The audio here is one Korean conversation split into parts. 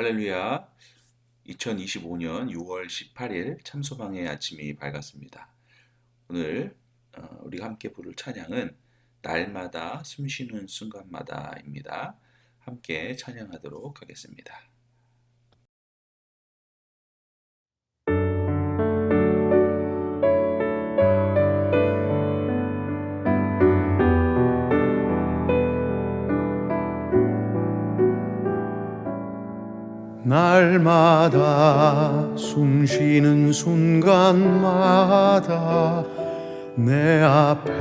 할렐루야. 2025년 6월 18일 참소방의 아침이 밝았습니다. 오늘 우리가 함께 부를 찬양은 날마다 숨쉬는 순간마다입니다. 함께 찬양하도록 하겠습니다. 날마다 숨쉬는 순간마다 내 앞에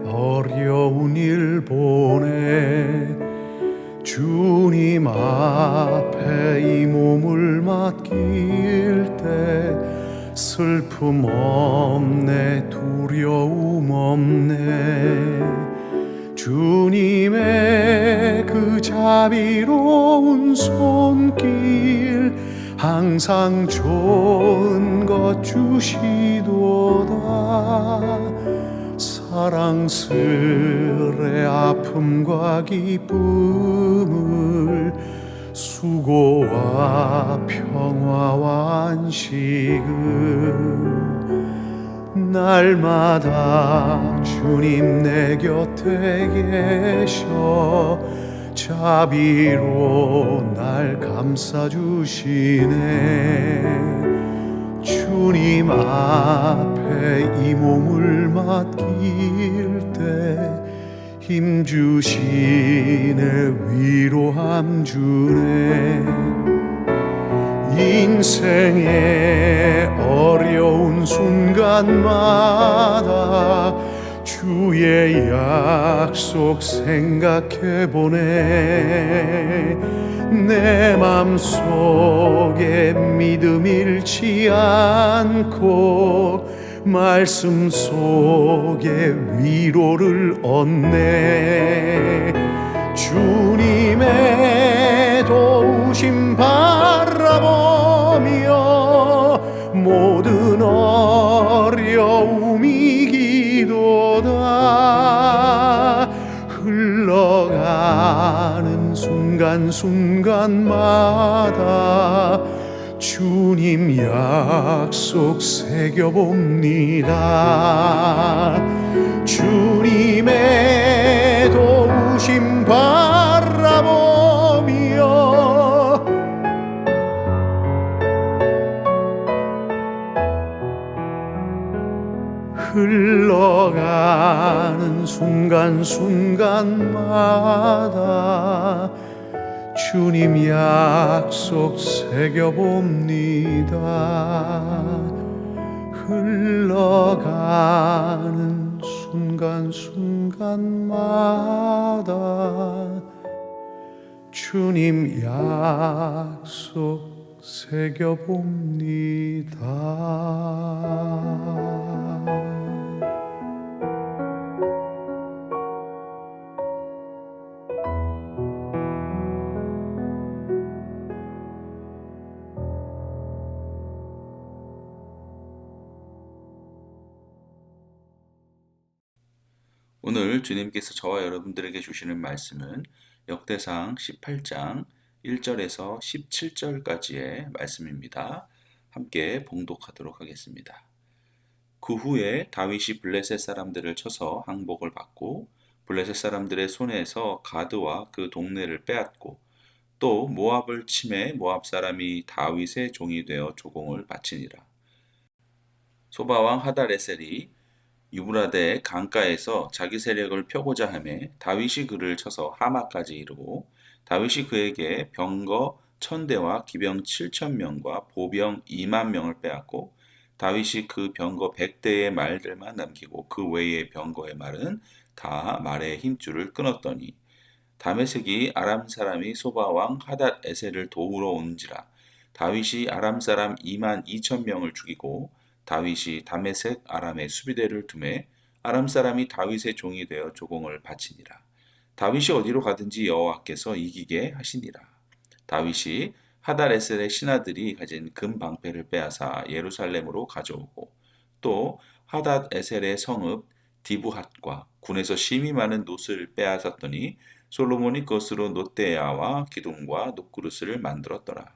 어려운 일 보내 주님 앞에 이 몸을 맡길 때 슬픔 없네, 두려움 없네. 주님의 그 자비로운 손길 항상 좋은 것 주시도다. 사랑스레 아픔과 기쁨을 수고와 평화와 안식을 날마다 주님 내 곁에 계셔 자비로 날 감싸주시네. 주님 앞에 이 몸을 맡길 때 힘주시네, 위로함 주네. 인생의 어려운 순간마다 주의 약속 생각해보네. 내 맘속에 믿음 잃지 않고 말씀 속에 위로를 얻네. 주님의 도우심 바라보며 모든 어려움 이기도다. 흘러가는 순간순간마다 주님 약속 새겨봅니다. 주님의 도우심 바라보며 흘러가는 순간순간마다 주님 약속 새겨봅니다. 흘러가는 순간순간마다 주님 약속 새겨봅니다. 오늘 주님께서 저와 여러분들에게 주시는 말씀은 역대상 18장 1절에서 17절까지의 말씀입니다. 함께 봉독하도록 하겠습니다. 그 후에 다윗이 블레셋 사람들을 쳐서 항복을 받고 블레셋 사람들의 손에서 가드와 그 동네를 빼앗고 또 모압을 치매 모압 사람이 다윗의 종이 되어 조공을 바치니라. 소바왕 하달에셀이 유브라데 강가에서 자기 세력을 펴고자 하매 다윗이 그를 쳐서 하마까지 이르고 다윗이 그에게 병거 1000대와 기병 7000명과 보병 2만 명을 빼앗고 다윗이 그 병거 100대의 말들만 남기고 그 외의 병거의 말은 다 말의 힘줄을 끊었더니 다메섹이 아람 사람이 소바왕 하닷 에셀을 도우러 온지라. 다윗이 아람 사람 2만 2천 명을 죽이고 다윗이 다메섹 아람의 수비대를 두매 아람 사람이 다윗의 종이 되어 조공을 바치니라. 다윗이 어디로 가든지 여호와께서 이기게 하시니라. 다윗이 하달에셀의 신하들이 가진 금 방패를 빼앗아 예루살렘으로 가져오고 또 하닷에셀의 성읍 디브핫과 군에서 심히 많은 놋을 빼앗았더니 솔로몬이 그것으로 놋대야와 기둥과 놋그릇을 만들었더라.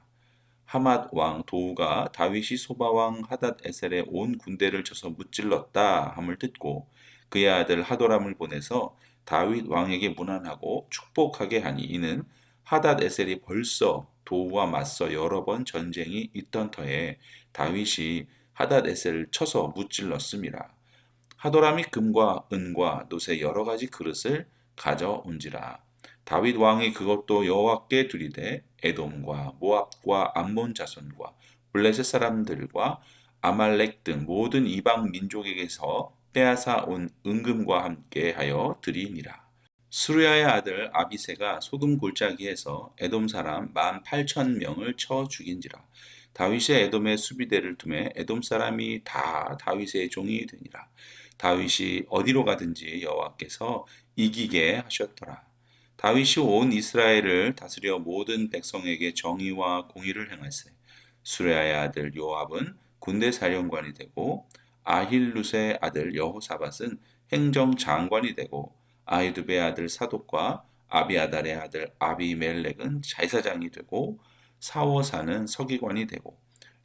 하맛 왕 도우가 다윗이 소바 왕 하닷 에셀의 온 군대를 쳐서 무찔렀다 함을 듣고 그의 아들 하도람을 보내서 다윗 왕에게 문안하고 축복하게 하니 이는 하닷 에셀이 벌써 도우와 맞서 여러 번 전쟁이 있던 터에 다윗이 하닷 에셀을 쳐서 무찔렀음이라. 하도람이 금과 은과 놋의 여러 가지 그릇을 가져온지라. 다윗 왕이 그것도 여호와께 드리되 에돔과 모압과 암몬 자손과 블레셋 사람들과 아말렉 등 모든 이방 민족에게서 빼앗아 온 은금과 함께 하여 드리니라. 수르야의 아들 아비새가 소금 골짜기에서 에돔 사람 18,000명을 쳐 죽인지라. 다윗이 에돔의 수비대를 두매 에돔 사람이 다 다윗의 종이 되니라. 다윗이 어디로 가든지 여호와께서 이기게 하셨더라. 다윗이 온 이스라엘을 다스려 모든 백성에게 정의와 공의를 행하세. 수레아의 아들 요압은 군대 사령관이 되고 아힐룻의 아들 여호사밧은 행정장관이 되고 아히두베의 아들 사독과 아비아달의 아들 아비멜렉은 제사장이 되고 사워사는 서기관이 되고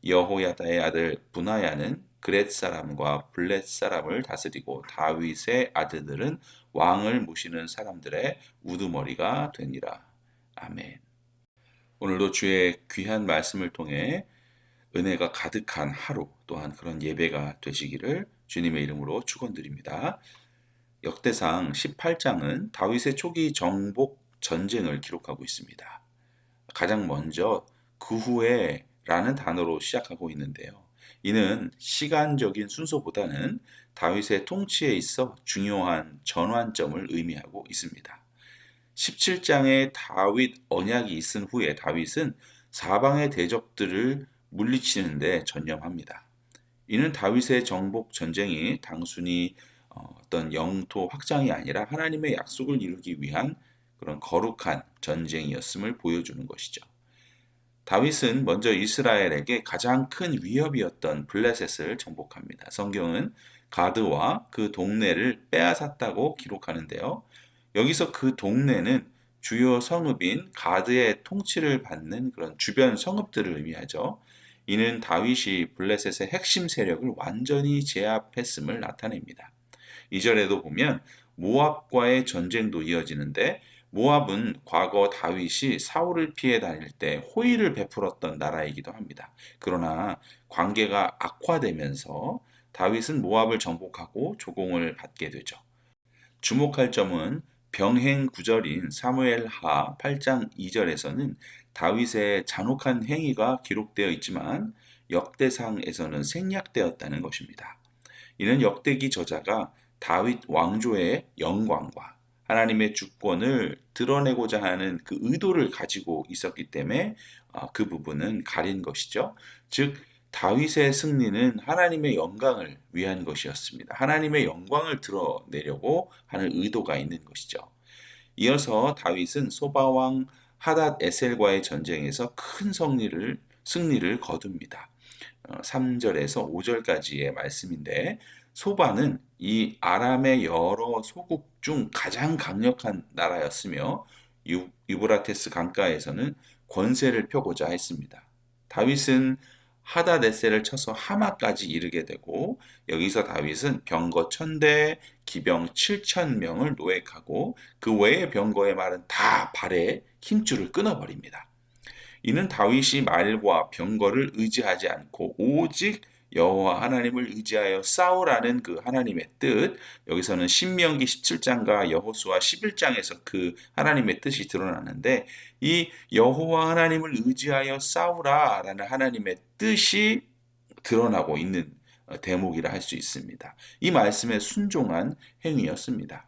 여호야다의 아들 분하야는 그렛 사람과 블렛 사람을 다스리고 다윗의 아들들은 왕을 모시는 사람들의 우두머리가 되니라. 아멘. 오늘도 주의 귀한 말씀을 통해 은혜가 가득한 하루 또한 그런 예배가 되시기를 주님의 이름으로 축원드립니다. 역대상 18장은 다윗의 초기 정복 전쟁을 기록하고 있습니다. 가장 먼저 그 후에 라는 단어로 시작하고 있는데요. 이는 시간적인 순서보다는 다윗의 통치에 있어 중요한 전환점을 의미하고 있습니다. 17장에 다윗 언약이 있은 후에 다윗은 사방의 대적들을 물리치는데 전념합니다. 이는 다윗의 정복 전쟁이 단순히 어떤 영토 확장이 아니라 하나님의 약속을 이루기 위한 그런 거룩한 전쟁이었음을 보여주는 것이죠. 다윗은 먼저 이스라엘에게 가장 큰 위협이었던 블레셋을 정복합니다. 성경은 가드와 그 동네를 빼앗았다고 기록하는데요. 여기서 그 동네는 주요 성읍인 가드의 통치를 받는 그런 주변 성읍들을 의미하죠. 이는 다윗이 블레셋의 핵심 세력을 완전히 제압했음을 나타냅니다. 2절에도 보면 모압과의 전쟁도 이어지는데 모압은 과거 다윗이 사울을 피해 다닐 때 호의를 베풀었던 나라이기도 합니다. 그러나 관계가 악화되면서 다윗은 모압을 정복하고 조공을 받게 되죠. 주목할 점은 병행 구절인 사무엘하 8장 2절에서는 다윗의 잔혹한 행위가 기록되어 있지만 역대상에서는 생략되었다는 것입니다. 이는 역대기 저자가 다윗 왕조의 영광과 하나님의 주권을 드러내고자 하는 그 의도를 가지고 있었기 때문에 그 부분은 가린 것이죠. 즉 다윗의 승리는 하나님의 영광을 위한 것이었습니다. 하나님의 영광을 드러내려고 하는 의도가 있는 것이죠. 이어서 다윗은 소바왕 하닷 에셀과의 전쟁에서 큰 승리를 거둡니다. 3절에서 5절까지의 말씀인데 소바는 이 아람의 여러 소국 중 가장 강력한 나라였으며 유브라테스 강가에서는 권세를 펴고자 했습니다. 다윗은 하닷에셀을 쳐서 하마까지 이르게 되고 여기서 다윗은 병거 1000대, 기병 7000명을 노획하고 그 외의 병거의 말은 다 발에 힘줄을 끊어버립니다. 이는 다윗이 말과 병거를 의지하지 않고 오직 여호와 하나님을 의지하여 싸우라는 그 하나님의 뜻, 여기서는 신명기 17장과 여호수아 11장에서 그 하나님의 뜻이 드러나는데 이 여호와 하나님을 의지하여 싸우라라는 하나님의 뜻이 드러나고 있는 대목이라 할 수 있습니다. 이 말씀에 순종한 행위였습니다.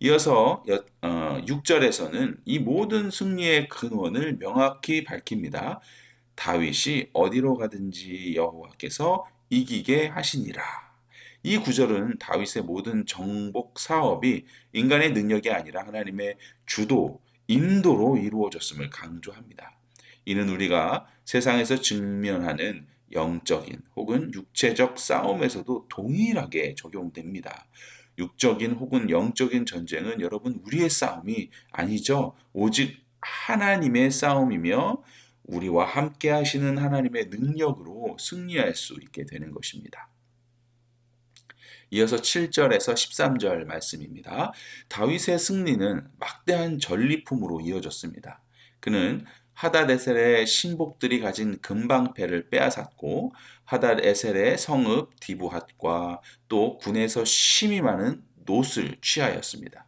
이어서 6절에서는 이 모든 승리의 근원을 명확히 밝힙니다. 다윗이 어디로 가든지 여호와께서 이기게 하시니라. 이 구절은 다윗의 모든 정복 사업이 인간의 능력이 아니라 하나님의 주도, 인도로 이루어졌음을 강조합니다. 이는 우리가 세상에서 직면하는 영적인 혹은 육체적 싸움에서도 동일하게 적용됩니다. 육적인 혹은 영적인 전쟁은 여러분 우리의 싸움이 아니죠. 오직 하나님의 싸움이며 우리와 함께 하시는 하나님의 능력으로 승리할 수 있게 되는 것입니다. 이어서 7절에서 13절 말씀입니다. 다윗의 승리는 막대한 전리품으로 이어졌습니다. 그는 하닷에셀의 신복들이 가진 금방패를 빼앗았고 하닷에셀의 성읍 디브핫과 또 군에서 심이 많은 놋을 취하였습니다.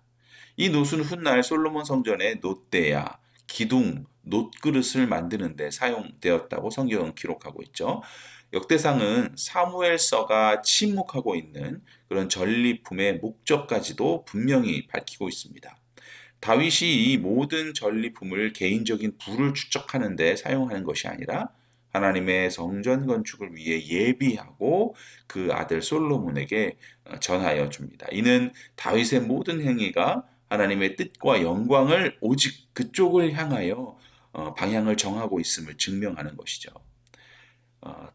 이 놋은 훗날 솔로몬 성전의 놋대야, 기둥, 놋그릇을 만드는 데 사용되었다고 성경은 기록하고 있죠. 역대상은 사무엘서가 침묵하고 있는 그런 전리품의 목적까지도 분명히 밝히고 있습니다. 다윗이 이 모든 전리품을 개인적인 부를 축적하는 데 사용하는 것이 아니라 하나님의 성전 건축을 위해 예비하고 그 아들 솔로몬에게 전하여 줍니다. 이는 다윗의 모든 행위가 하나님의 뜻과 영광을 오직 그쪽을 향하여 방향을 정하고 있음을 증명하는 것이죠.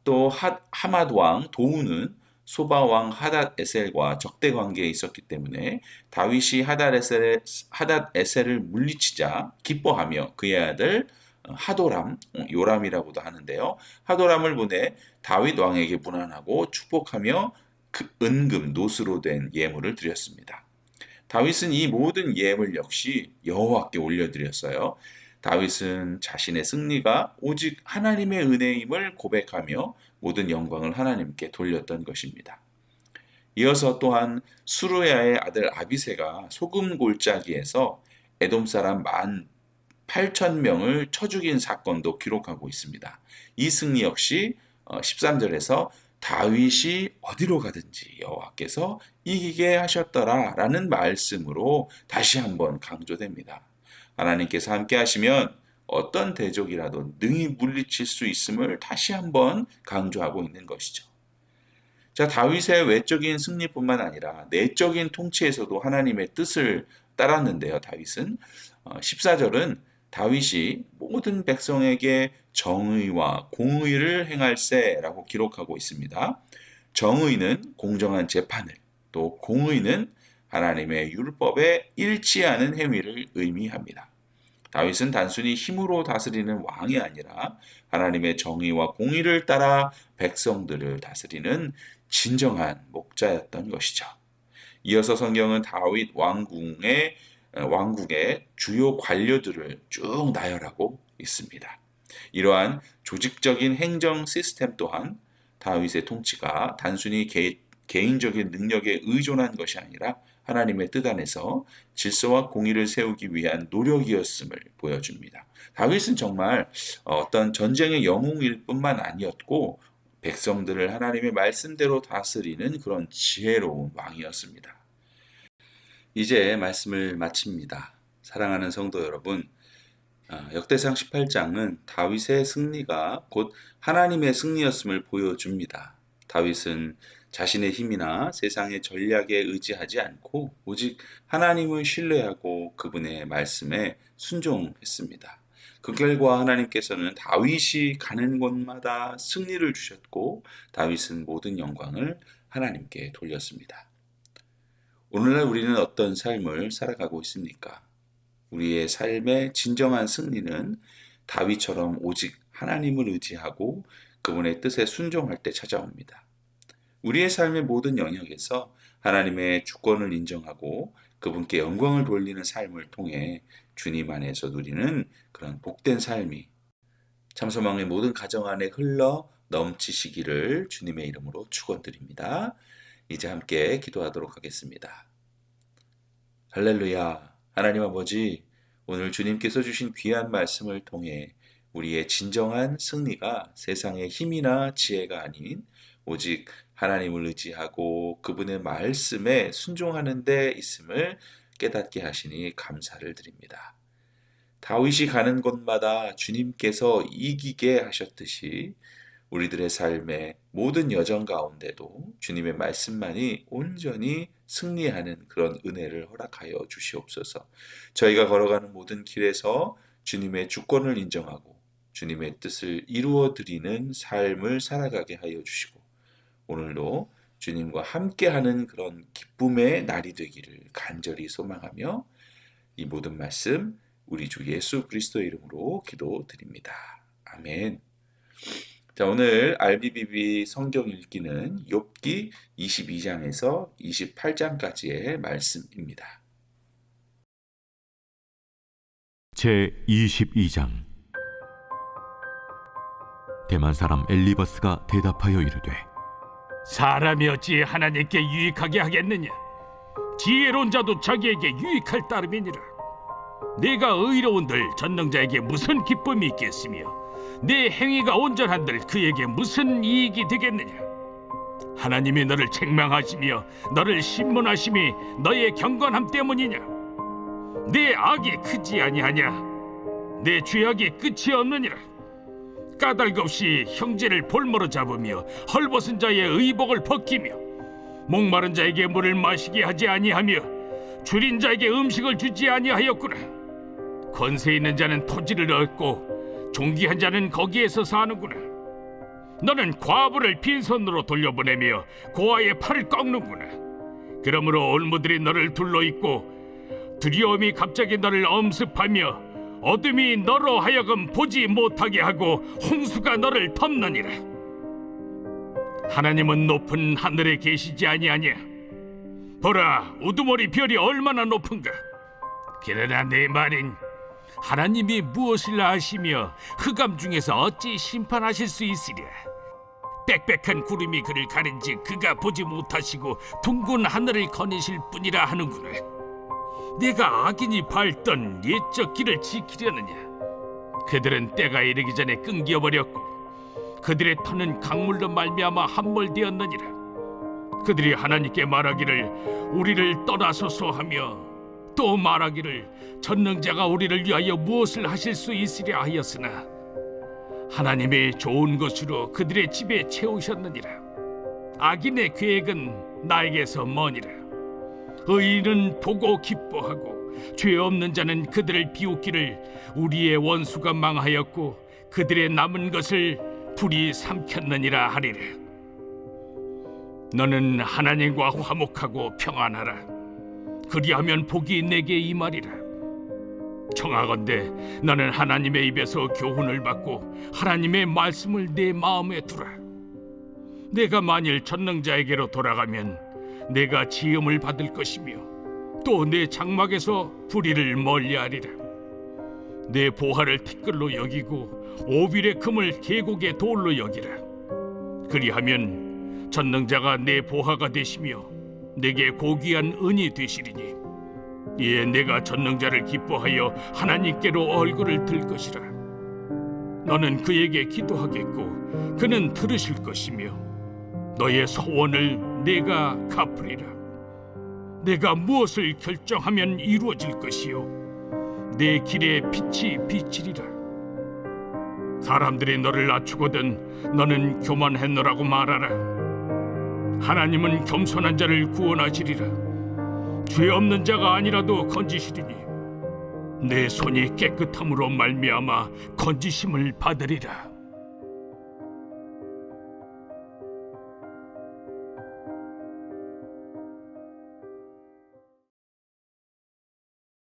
또 하맛 왕 도우는 소바 왕 하닷에셀과 적대 관계에 있었기 때문에 다윗이 하닷에셀을 물리치자 기뻐하며 그의 아들 하도람, 요람이라고도 하는데요. 하도람을 보내 다윗 왕에게 문안하고 축복하며 그 은금 노스로 된 예물을 드렸습니다. 다윗은 이 모든 예물 역시 여호와께 올려드렸어요. 다윗은 자신의 승리가 오직 하나님의 은혜임을 고백하며 모든 영광을 하나님께 돌렸던 것입니다. 이어서 또한 수르야의 아들 아비새가 소금 골짜기에서 에돔 사람 18,000명을 쳐 죽인 사건도 기록하고 있습니다. 이 승리 역시 13절에서 다윗이 어디로 가든지 여호와께서 이기게 하셨더라라는 말씀으로 다시 한번 강조됩니다. 하나님께서 함께 하시면 어떤 대적이라도 능히 물리칠 수 있음을 다시 한번 강조하고 있는 것이죠. 자, 다윗의 외적인 승리뿐만 아니라 내적인 통치에서도 하나님의 뜻을 따랐는데요. 다윗은 14절은 다윗이 모든 백성에게 정의와 공의를 행할세라고 기록하고 있습니다. 정의는 공정한 재판을, 또 공의는 하나님의 율법에 일치하는 행위를 의미합니다. 다윗은 단순히 힘으로 다스리는 왕이 아니라 하나님의 정의와 공의를 따라 백성들을 다스리는 진정한 목자였던 것이죠. 이어서 성경은 다윗 왕국의 주요 관료들을 쭉 나열하고 있습니다. 이러한 조직적인 행정 시스템 또한 다윗의 통치가 단순히 개인적인 능력에 의존한 것이 아니라 하나님의 뜻 안에서 질서와 공의를 세우기 위한 노력이었음을 보여줍니다. 다윗은 정말 어떤 전쟁의 영웅일 뿐만 아니었고 백성들을 하나님의 말씀대로 다스리는 그런 지혜로운 왕이었습니다. 이제 말씀을 마칩니다. 사랑하는 성도 여러분, 역대상 18장은 다윗의 승리가 곧 하나님의 승리였음을 보여줍니다. 다윗은 자신의 힘이나 세상의 전략에 의지하지 않고 오직 하나님을 신뢰하고 그분의 말씀에 순종했습니다. 그 결과 하나님께서는 다윗이 가는 곳마다 승리를 주셨고 다윗은 모든 영광을 하나님께 돌렸습니다. 오늘날 우리는 어떤 삶을 살아가고 있습니까? 우리의 삶의 진정한 승리는 다윗처럼 오직 하나님을 의지하고 그분의 뜻에 순종할 때 찾아옵니다. 우리의 삶의 모든 영역에서 하나님의 주권을 인정하고 그분께 영광을 돌리는 삶을 통해 주님 안에서 누리는 그런 복된 삶이 참소망의 모든 가정 안에 흘러 넘치시기를 주님의 이름으로 축원드립니다. 이제 함께 기도하도록 하겠습니다. 할렐루야. 하나님 아버지, 오늘 주님께서 주신 귀한 말씀을 통해 우리의 진정한 승리가 세상의 힘이나 지혜가 아닌 오직 하나님을 의지하고 그분의 말씀에 순종하는 데 있음을 깨닫게 하시니 감사를 드립니다. 다윗이 가는 곳마다 주님께서 이기게 하셨듯이 우리들의 삶의 모든 여정 가운데도 주님의 말씀만이 온전히 승리하는 그런 은혜를 허락하여 주시옵소서. 저희가 걸어가는 모든 길에서 주님의 주권을 인정하고 주님의 뜻을 이루어 드리는 삶을 살아가게 하여 주시고 오늘도 주님과 함께하는 그런 기쁨의 날이 되기를 간절히 소망하며 이 모든 말씀 우리 주 예수 그리스도의 이름으로 기도드립니다. 아멘. 자, 오늘 RBBB 성경 읽기는 욥기 22장에서 28장까지의 말씀입니다. 제22장. 대만 사람 엘리버스가 대답하여 이르되, 사람이 어찌 하나님께 유익하게 하겠느냐? 지혜로운 자도 자기에게 유익할 따름이니라. 내가 의로운들 전능자에게 무슨 기쁨이 있겠으며 내 행위가 온전한들 그에게 무슨 이익이 되겠느냐? 하나님이 너를 책망하시며 너를 신문하심이 너의 경건함 때문이냐? 내 악이 크지 아니하냐? 내 죄악이 끝이 없느니라. 까닭 없이 형제를 볼모로 잡으며 헐벗은 자의 의복을 벗기며 목마른 자에게 물을 마시게 하지 아니하며 줄인 자에게 음식을 주지 아니하였구나. 권세 있는 자는 토지를 얻고 존귀한 자는 거기에서 사는구나. 너는 과부를 빈손으로 돌려보내며 고아의 팔을 꺾는구나. 그러므로 올무들이 너를 둘러있고 두려움이 갑자기 너를 엄습하며 어둠이 너로 하여금 보지 못하게 하고 홍수가 너를 덮느니라. 하나님은 높은 하늘에 계시지 아니하냐? 보라, 우두머리 별이 얼마나 높은가? 그러나 내 말인 하나님이 무엇을 아시며 흑암 중에서 어찌 심판하실 수 있으랴? 빽빽한 구름이 그를 가린지 그가 보지 못하시고 둥근 하늘을 거니실 뿐이라 하는구나. 네가 악인이 밟던 옛적 길을 지키려느냐? 그들은 때가 이르기 전에 끊겨버렸고 그들의 터는 강물로 말미암아 함몰되었느니라. 그들이 하나님께 말하기를 우리를 떠나소서 하며 또 말하기를 전능자가 우리를 위하여 무엇을 하실 수 있으랴 하였으나 하나님의 좋은 것으로 그들의 집에 채우셨느니라. 악인의 계획은 나에게서 머니라. 의인은 보고 기뻐하고 죄 없는 자는 그들을 비웃기를 우리의 원수가 망하였고 그들의 남은 것을 불이 삼켰느니라 하리라. 너는 하나님과 화목하고 평안하라. 그리하면 복이 내게 임하리라. 청하건대 너는 하나님의 입에서 교훈을 받고 하나님의 말씀을 내 마음에 두라. 내가 만일 전능자에게로 돌아가면 내가 지음을 받을 것이며 또 내 장막에서 불의를 멀리하리라. 내 보화를 티끌로 여기고 오빌의 금을 계곡의 돌로 여기라. 그리하면 전능자가 내 보화가 되시며 내게 고귀한 은이 되시리니 이에 내가 전능자를 기뻐하여 하나님께로 얼굴을 들 것이라. 너는 그에게 기도하겠고 그는 들으실 것이며 너의 소원을 내가 갚으리라. 내가 무엇을 결정하면 이루어질 것이요 내 길에 빛이 비치리라. 사람들이 너를 낮추거든 너는 교만했노라고 말하라. 하나님은 겸손한 자를 구원하시리라. 죄 없는 자가 아니라도 건지시리니 내 손이 깨끗함으로 말미암아 건지심을 받으리라.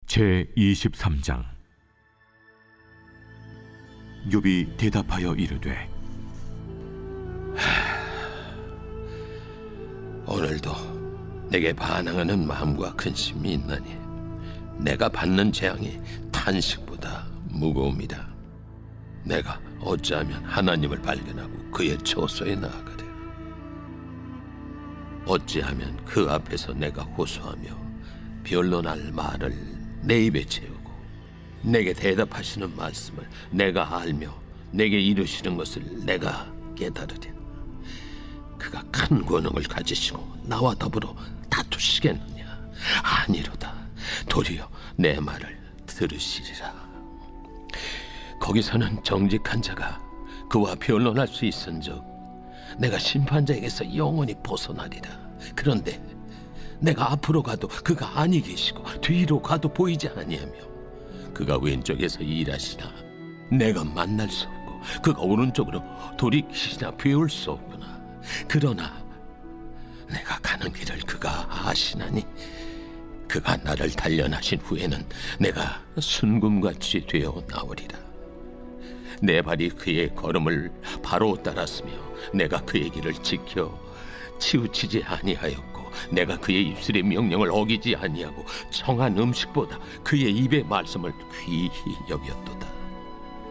제23장. 욥이 대답하여 이르되, 오늘도 내게 반항하는 마음과 근심이 있나니 내가 받는 재앙이 탄식보다 무거움이다. 내가 어찌하면 하나님을 발견하고 그의 처소에 나아가랴. 어찌하면 그 앞에서 내가 호소하며 변론할 말을 내 입에 채우고 내게 대답하시는 말씀을 내가 알며 내게 이루시는 것을 내가 깨달으랴. 그가 큰 권능을 가지시고 나와 더불어 다투시겠느냐? 아니로다. 도리어 내 말을 들으시리라. 거기서는 정직한 자가 그와 변론할 수 있은즉 내가 심판자에게서 영원히 벗어나리라. 그런데 내가 앞으로 가도 그가 아니 계시고 뒤로 가도 보이지 아니하며 그가 왼쪽에서 일하시나 내가 만날 수 없고 그가 오른쪽으로 돌이키시나 배울 수 없구나. 그러나 내가 가는 길을 그가 아시나니 그가 나를 단련하신 후에는 내가 순금같이 되어 나오리라. 내 발이 그의 걸음을 바로 따랐으며 내가 그의 길을 지켜 치우치지 아니하였고 내가 그의 입술의 명령을 어기지 아니하고 정한 음식보다 그의 입의 말씀을 귀히 여겼도다.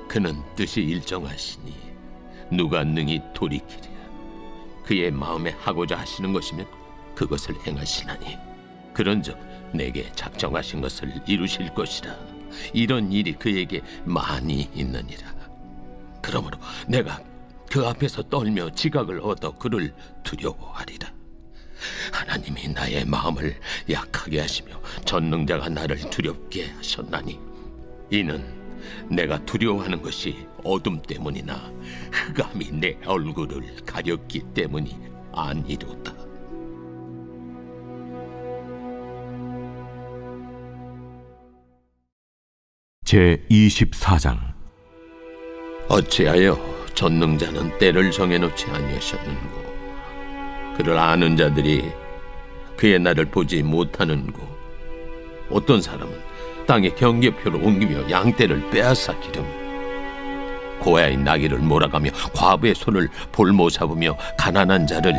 그는 뜻이 일정하시니 누가 능히 돌이키랴. 그의 마음에 하고자 하시는 것이면 그것을 행하시나니 그런즉 내게 작정하신 것을 이루실 것이라. 이런 일이 그에게 많이 있느니라. 그러므로 내가 그 앞에서 떨며 지각을 얻어 그를 두려워하리라. 하나님이 나의 마음을 약하게 하시며 전능자가 나를 두렵게 하셨나니 이는 내가 두려워하는 것이 어둠 때문이나 흑암이 내 얼굴을 가렸기 때문이 아니로다. 제24장. 어찌하여 전능자는 때를 정해놓지 아니하셨는고 그를 아는 자들이 그의 날을 보지 못하는고 어떤 사람은 땅에 경계표를 옮기며 양떼를 빼앗아 기르며 고아의 나귀를 몰아가며 과부의 손을 볼모 잡으며 가난한 자를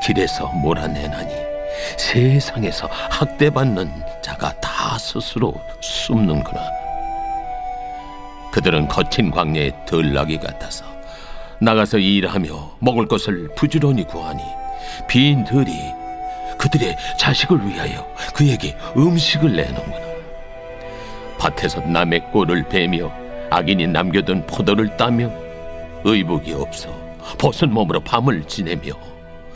길에서 몰아내나니 세상에서 학대받는 자가 다 스스로 숨는구나. 그들은 거친 광야의 들나귀 같아서 나가서 일하며 먹을 것을 부지런히 구하니 빈들이 그들의 자식을 위하여 그에게 음식을 내놓는구나. 밭에서 남의 꼴을 베며 악인이 남겨둔 포도를 따며 의복이 없어 벗은 몸으로 밤을 지내며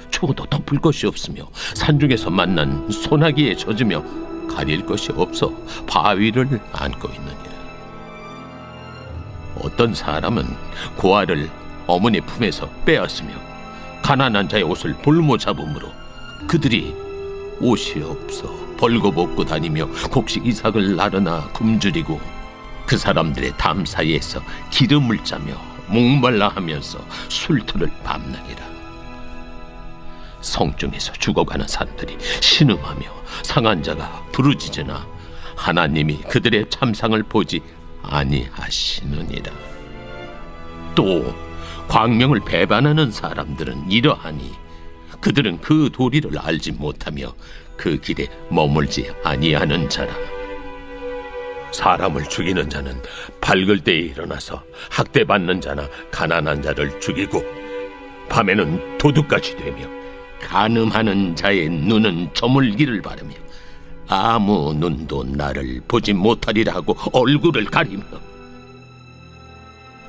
추워도 덮을 것이 없으며 산중에서 만난 소나기에 젖으며 가릴 것이 없어 바위를 안고 있느니라. 어떤 사람은 고아를 어머니 품에서 빼앗으며 가난한 자의 옷을 볼모 잡음으로 그들이 옷이 없어 벌거벗고 다니며 곡식 이삭을 나르나 굶주리고 그 사람들의 담 사이에서 기름을 짜며 목말라 하면서 술터를 밤나기라. 성중에서 죽어가는 사람들이 신음하며 상한 자가 부르짖으나 하나님이 그들의 참상을 보지 아니하시느니라. 또 광명을 배반하는 사람들은 이러하니 그들은 그 도리를 알지 못하며 그 길에 머물지 아니하는 자라. 사람을 죽이는 자는 밝을 때에 일어나서 학대받는 자나 가난한 자를 죽이고 밤에는 도둑같이 되며 간음하는 자의 눈은 저물기를 바라며 아무 눈도 나를 보지 못하리라 하고 얼굴을 가리며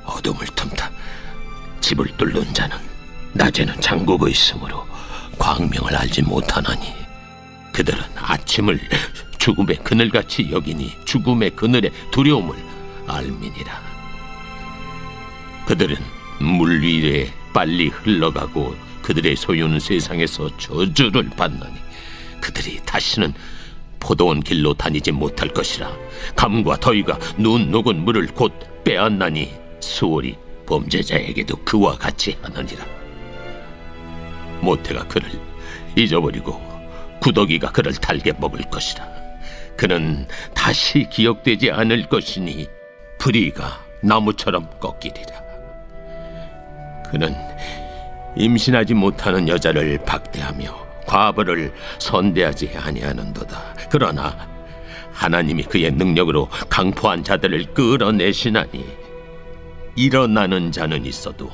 어둠을 틈타 집을 뚫는 자는 낮에는 잠그고 있으므로 광명을 알지 못하나니 그들은 아침을 죽음의 그늘같이 여기니 죽음의 그늘의 두려움을 알미니라. 그들은 물 위에 빨리 흘러가고 그들의 소유는 세상에서 저주를 받나니 그들이 다시는 포도원 길로 다니지 못할 것이라. 감과 더위가 눈 녹은 물을 곧 빼앗나니 수월이 범죄자에게도 그와 같이 하느니라. 모태가 그를 잊어버리고 구더기가 그를 달게 먹을 것이라. 그는 다시 기억되지 않을 것이니 불의가 나무처럼 꺾이리라. 그는 임신하지 못하는 여자를 박대하며 과부를 선대하지 아니하는도다. 그러나 하나님이 그의 능력으로 강포한 자들을 끌어내시나니 일어나는 자는 있어도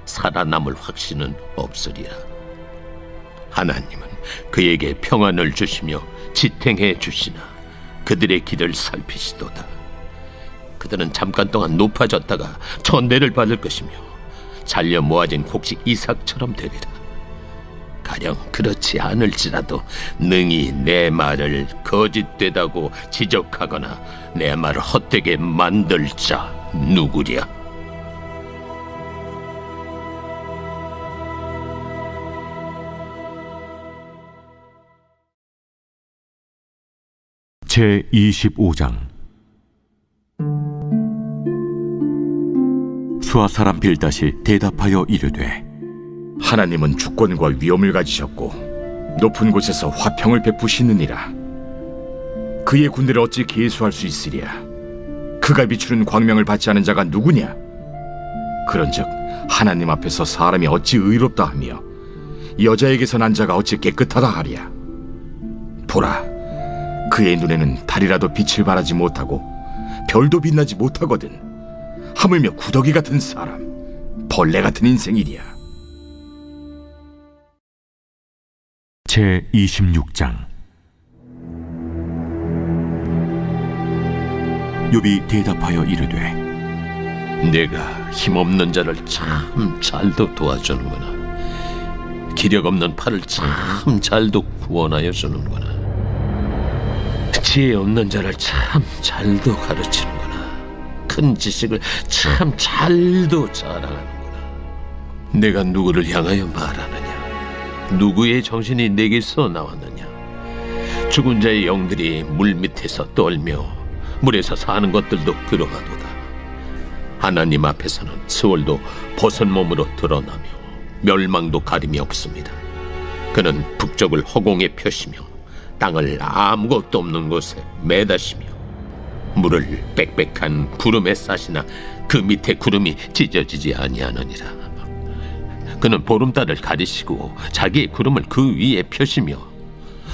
살아남을 확신은 없으리라. 하나님은 그에게 평안을 주시며 지탱해 주시나 그들의 길을 살피시도다. 그들은 잠깐 동안 높아졌다가 천대를 받을 것이며 잘려 모아진 곡식 이삭처럼 되리라. 가령 그렇지 않을지라도 능히 내 말을 거짓되다고 지적하거나 내 말을 헛되게 만들 자 누구랴? 제25장. 수아 사람 빌닷이 대답하여 이르되 하나님은 주권과 위엄을 가지셨고 높은 곳에서 화평을 베푸시느니라. 그의 군대를 어찌 계수할 수 있으랴. 그가 비추는 광명을 받지 않은 자가 누구냐? 그런즉 하나님 앞에서 사람이 어찌 의롭다 하며 여자에게서 난 자가 어찌 깨끗하다 하랴. 보라, 그의 눈에는 달이라도 빛을 발하지 못하고 별도 빛나지 못하거든. 하물며 구더기 같은 사람, 벌레 같은 인생이랴. 제 26장. 욥이 대답하여 이르되 내가 힘없는 자를 참 잘도 도와주는구나. 기력 없는 팔을 참 잘도 구원하여 주는구나. 지혜 없는 자를 참 잘도 가르치는구나. 큰 지식을 참 잘도 자랑하는구나. 내가 누구를 향하여 말하느냐? 누구의 정신이 내게서 나왔느냐? 죽은 자의 영들이 물 밑에서 떨며 물에서 사는 것들도 그러하도다. 하나님 앞에서는 스월도 벗은 몸으로 드러나며 멸망도 가림이 없습니다. 그는 북쪽을 허공에 펴시며 땅을 아무것도 없는 곳에 매다시며 물을 빽빽한 구름에 싸시나 그 밑에 구름이 찢어지지 아니하느니라. 그는 보름달을 가리시고 자기의 구름을 그 위에 펴시며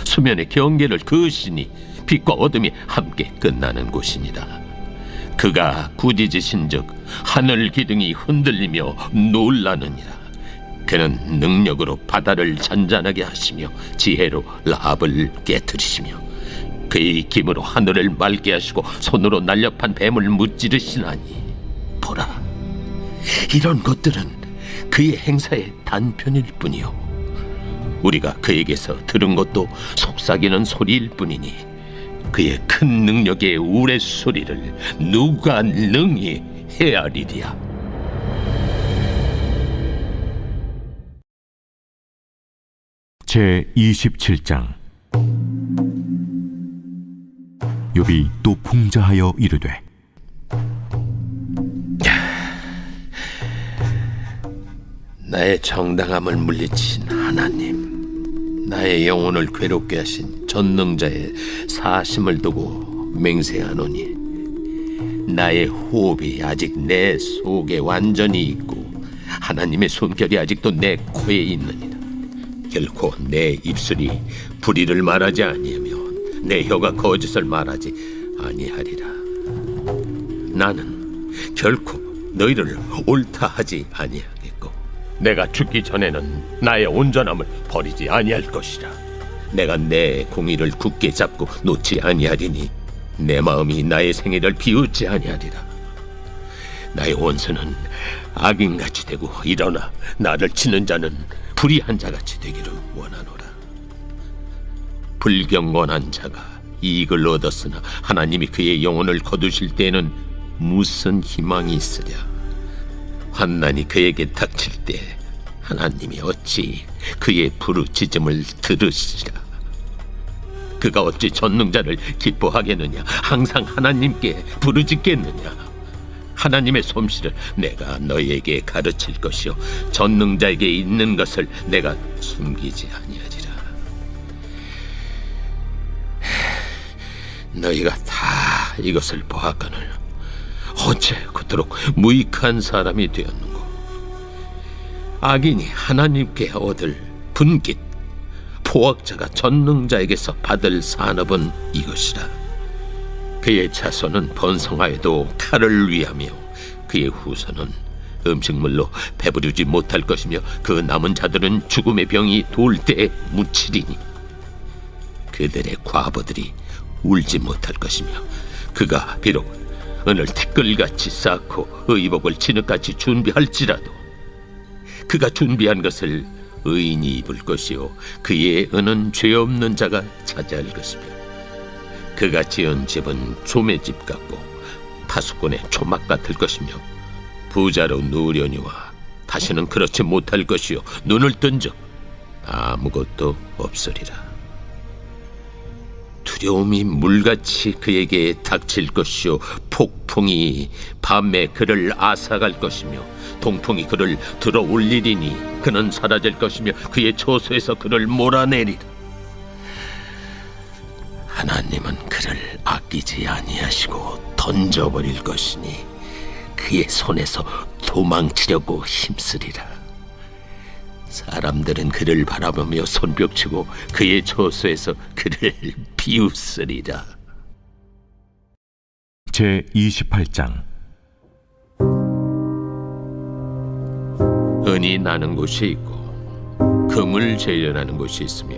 수면의 경계를 그으시니 빛과 어둠이 함께 끝나는 곳이니라. 그가 꾸짖으신즉 하늘 기둥이 흔들리며 놀라느니라. 그는 능력으로 바다를 잔잔하게 하시며 지혜로 라합을 깨뜨리시며 그의 힘으로 하늘을 맑게 하시고 손으로 날렵한 뱀을 무찌르시나니 보라, 이런 것들은 그의 행사의 단편일 뿐이요 우리가 그에게서 들은 것도 속삭이는 소리일 뿐이니 그의 큰 능력의 우레소리를 누가 능히 헤아리랴. 제 27장. 욥이 또 풍자하여 이르되 나의 정당함을 물리친 하나님, 나의 영혼을 괴롭게 하신 전능자의 사심을 두고 맹세하노니 나의 호흡이 아직 내 속에 완전히 있고 하나님의 숨결이 아직도 내 코에 있느니라. 결코 내 입술이 불의를 말하지 아니하며 내 혀가 거짓을 말하지 아니하리라. 나는 결코 너희를 옳다 하지 아니하겠고 내가 죽기 전에는 나의 온전함을 버리지 아니할 것이라. 내가 내 공의를 굳게 잡고 놓지 아니하리니 내 마음이 나의 생애를 비웃지 아니하리라. 나의 원수는 악인같이 되고 일어나 나를 치는 자는 불의한 자같이 되기를 원하노라. 불경건한 자가 이익을 얻었으나 하나님이 그의 영혼을 거두실 때에는 무슨 희망이 있으랴. 환난이 그에게 닥칠 때 하나님이 어찌 그의 부르짖음을 들으시리라. 그가 어찌 전능자를 기뻐하겠느냐? 항상 하나님께 부르짖겠느냐? 하나님의 솜씨를 내가 너희에게 가르칠 것이요 전능자에게 있는 것을 내가 숨기지 아니하리라. 너희가 다 이것을 보았거늘 어째 그토록 무익한 사람이 되었는고? 악인이 하나님께 얻을 분깃, 포악자가 전능자에게서 받을 산업은 이것이라. 그의 자손은 번성하여도 칼을 위하며 그의 후손은 음식물로 배부르지 못할 것이며 그 남은 자들은 죽음의 병이 돌 때에 묻히리니 그들의 과부들이 울지 못할 것이며 그가 비록 은을 티끌같이 쌓고 의복을 진흙같이 준비할지라도 그가 준비한 것을 의인이 입을 것이요 그의 은은 죄 없는 자가 차지할 것이며 그가 지은 집은 조매집 같고 파수꾼의 초막 같을 것이며 부자로 누우려니와 다시는 그렇지 못할 것이요 눈을 뜬 적 아무것도 없으리라. 두려움이 물같이 그에게 닥칠 것이요 폭풍이 밤에 그를 앗아갈 것이며 동풍이 그를 들어 올리리니 그는 사라질 것이며 그의 처소에서 그를 몰아내리라. 하나님은 그를 아끼지 아니하시고 던져버릴 것이니 그의 손에서 도망치려고 힘쓰리라. 사람들은 그를 바라보며 손뼉치고 그의 처소에서 그를 비웃으리라. 제 28장. 은이 나는 곳이 있고 금을 재련하는 곳이 있으며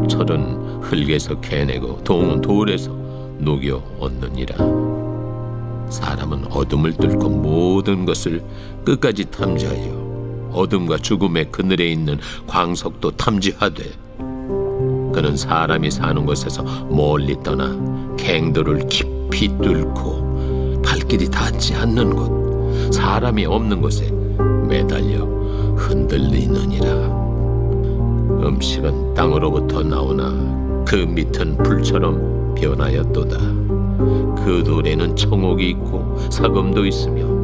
철은 흙에서 캐내고 동은 돌에서 녹여 얻느니라. 사람은 어둠을 뚫고 모든 것을 끝까지 탐지하여 어둠과 죽음의 그늘에 있는 광석도 탐지하되 그는 사람이 사는 곳에서 멀리 떠나 갱도를 깊이 뚫고 발길이 닿지 않는 곳 사람이 없는 곳에 매달려 흔들리느니라. 음식은 땅으로부터 나오나 그 밑은 불처럼 변하였도다. 그 돌에는 청옥이 있고 사금도 있으며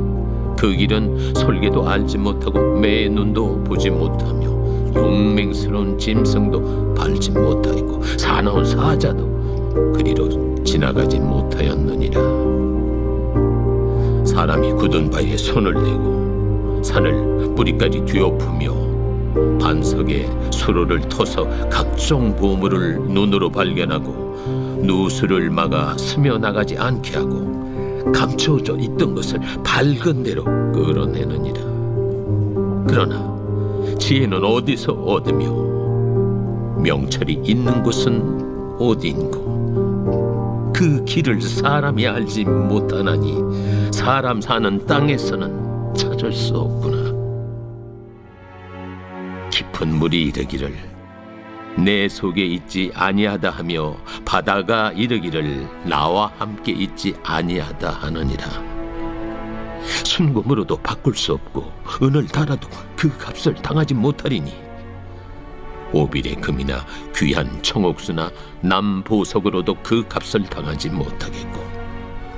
그 길은 솔개도 알지 못하고 매의 눈도 보지 못하며 용맹스러운 짐승도 밟지 못하였고 사나운 사자도 그리로 지나가지 못하였느니라. 사람이 굳은 바위에 손을 대고 산을 뿌리까지 뒤엎으며 반석에 수로를 터서 각종 보물을 눈으로 발견하고 누수를 막아 스며나가지 않게 하고 감춰져 있던 것을 밝은 대로 끌어내느니라. 그러나 지혜는 어디서 얻으며 명철이 있는 곳은 어디인고 그 길을 사람이 알지 못하나니 사람 사는 땅에서는 찾을 수 없구나. 깊은 물이 이르기를 내 속에 있지 아니하다 하며 바다가 이르기를 나와 함께 있지 아니하다 하느니라. 순금으로도 바꿀 수 없고 은을 달아도 그 값을 당하지 못하리니 오빌의 금이나 귀한 청옥수나 남보석으로도 그 값을 당하지 못하겠고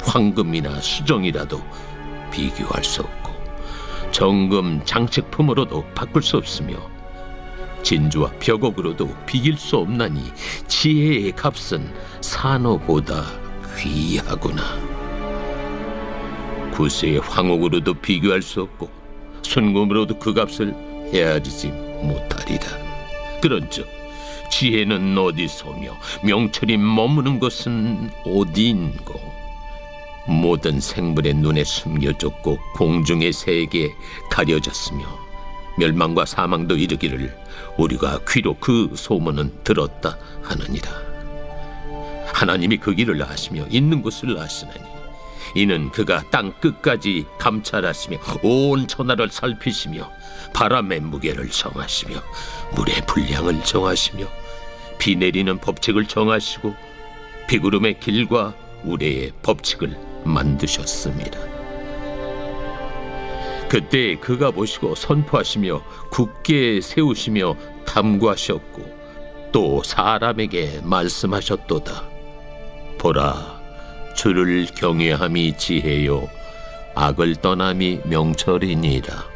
황금이나 수정이라도 비교할 수 없고 정금 장식품으로도 바꿀 수 없으며 진주와 벽옥으로도 비길 수 없나니 지혜의 값은 산호보다 귀하구나. 구세의 황옥으로도 비교할 수 없고 순금으로도 그 값을 헤아리지 못하리라. 그런즉 지혜는 어디서며 명철이 머무는 것은 어디인고. 모든 생물의 눈에 숨겨졌고 공중의 새에게 가려졌으며 멸망과 사망도 이르기를 우리가 귀로 그 소문은 들었다 하느니라. 하나님이 그 길을 아시며 있는 곳을 아시나니 이는 그가 땅 끝까지 감찰하시며 온 천하를 살피시며 바람의 무게를 정하시며 물의 분량을 정하시며 비 내리는 법칙을 정하시고 비구름의 길과 우레의 법칙을 만드셨습니다. 그때 그가 보시고 선포하시며 굳게 세우시며 탐구하셨고 또 사람에게 말씀하셨도다. 보라, 주를 경외함이 지혜요 악을 떠남이 명철이니라.